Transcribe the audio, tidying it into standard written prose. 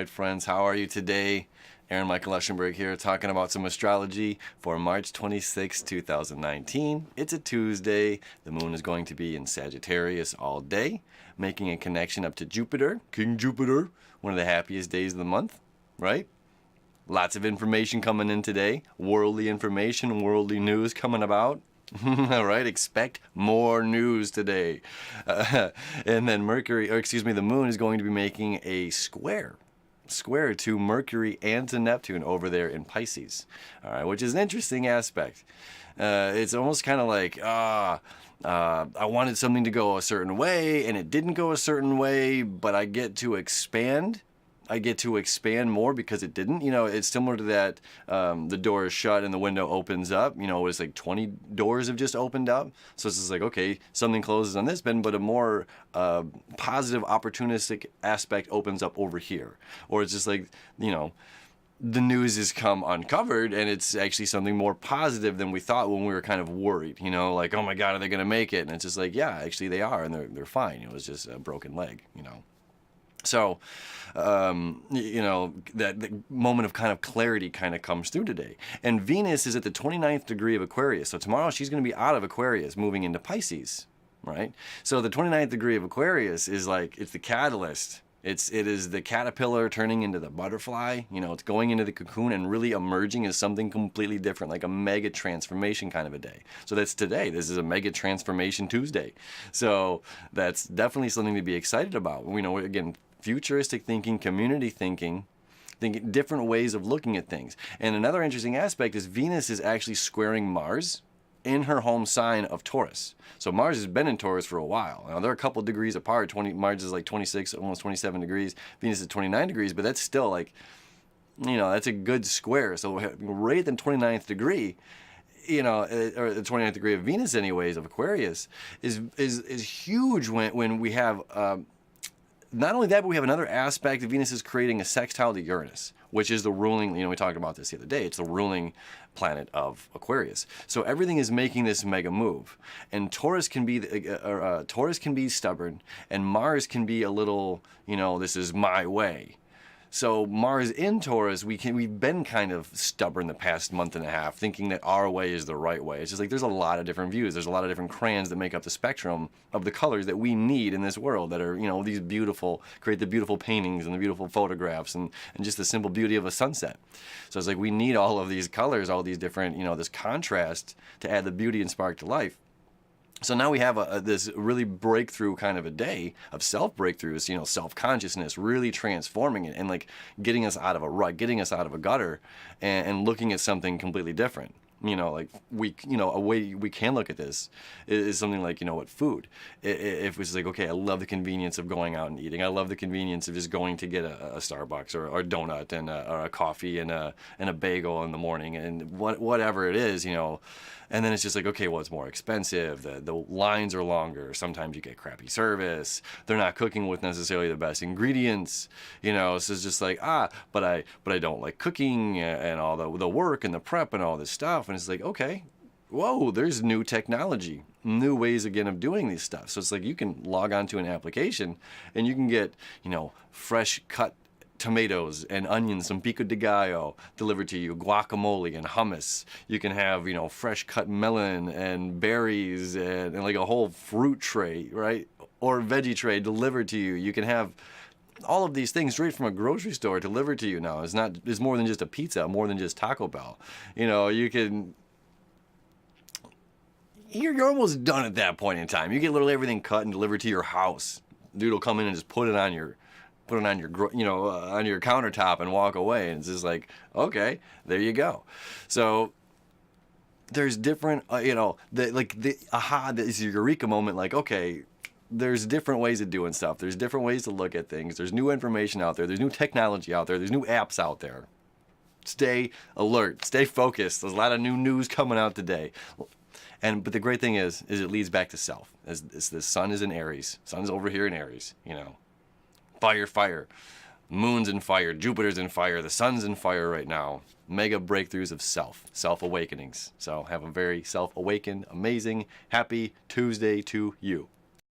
right, friends, how are you today? Aaron Michael Eschenberg here, talking about some astrology for March 26, 2019. It's a Tuesday. The moon is going to be in Sagittarius all day, making a connection up to Jupiter, King Jupiter, one of the happiest days of the month, right? Lots of information coming in today, worldly information, worldly news coming about. All right, expect more news today. And then the moon is going to be making a square to Mercury and to Neptune over there in Pisces. All right, which is an interesting aspect. It's almost kind of like, I wanted something to go a certain way and it didn't go a certain way, but I get to expand more because it didn't. It's similar to that, the door is shut and the window opens up. It's like 20 doors have just opened up. So it's just like, okay, something closes on this bend, but a more positive, opportunistic aspect opens up over here. Or it's just like, the news has come uncovered and it's actually something more positive than we thought when we were kind of worried, like, oh my God, are they going to make it? And it's just like, yeah, actually they are, and they're fine. It was just a broken leg. So, that the moment of kind of clarity kind of comes through today. And Venus is at the 29th degree of Aquarius. So tomorrow she's going to be out of Aquarius, moving into Pisces, right? So the 29th degree of Aquarius is like, it's the catalyst. It is the caterpillar turning into the butterfly. It's going into the cocoon and really emerging as something completely different, like a mega transformation kind of a day. So that's today. This is a mega transformation Tuesday. So that's definitely something to be excited about. Again, futuristic thinking, community thinking different ways of looking at things. And another interesting aspect is Venus is actually squaring Mars in her home sign of Taurus. So Mars has been in Taurus for a while. Now they're a couple degrees apart. Mars is like 26, almost 27 degrees. Venus is 29 degrees, but that's still like, that's a good square. So right at the 29th degree, or the 29th degree of Venus anyways, of Aquarius, is huge when we have, not only that, but we have another aspect of Venus is creating a sextile to Uranus, which is the ruling, we talked about this the other day, it's the ruling planet of Aquarius. So everything is making this mega move. And Taurus can be stubborn, and Mars can be a little, this is my way. So Mars in Taurus, we've been kind of stubborn the past month and a half, thinking that our way is the right way. It's just like there's a lot of different views. There's a lot of different crayons that make up the spectrum of the colors that we need in this world that are, these create the beautiful paintings and the beautiful photographs and just the simple beauty of a sunset. So it's like we need all of these colors, all these different, this contrast to add the beauty and spark to life. So now we have this really breakthrough kind of a day of self-breakthroughs, self-consciousness, really transforming it and like getting us out of a rut, getting us out of a gutter and looking at something completely different. A way we can look at this is something like, food. If it's like, okay, I love the convenience of going out and eating. I love the convenience of just going to get a Starbucks or a donut or a coffee and a bagel in the morning and whatever it is, And then it's just like, okay, well, it's more expensive. The lines are longer. Sometimes you get crappy service. They're not cooking with necessarily the best ingredients, So it's just like, but I don't like cooking and all the work and the prep and all this stuff. And it's like, okay, whoa, there's new technology, new ways again of doing these stuff. So it's like you can log onto an application and you can get, fresh cut tomatoes and onions, some pico de gallo delivered to you, guacamole and hummus. You can have, fresh cut melon and berries and like a whole fruit tray, right? Or veggie tray delivered to you. You can have all of these things straight from a grocery store delivered to you now. It's more than just a pizza, more than just Taco Bell. You're almost done at that point in time. You get literally everything cut and delivered to your house. Dude will come in and just put it on your countertop and walk away. And it's just like, okay, there you go. So there's different, this eureka moment, like, okay, there's different ways of doing stuff. There's different ways to look at things. There's new information out there. There's new technology out there. There's new apps out there. Stay alert. Stay focused. There's a lot of new news coming out today. But the great thing is it leads back to self. As the sun is in Aries. Sun's over here in Aries, Fire. Moon's in fire. Jupiter's in fire. The sun's in fire right now. Mega breakthroughs of self-awakenings. So have a very self-awakened, amazing, happy Tuesday to you.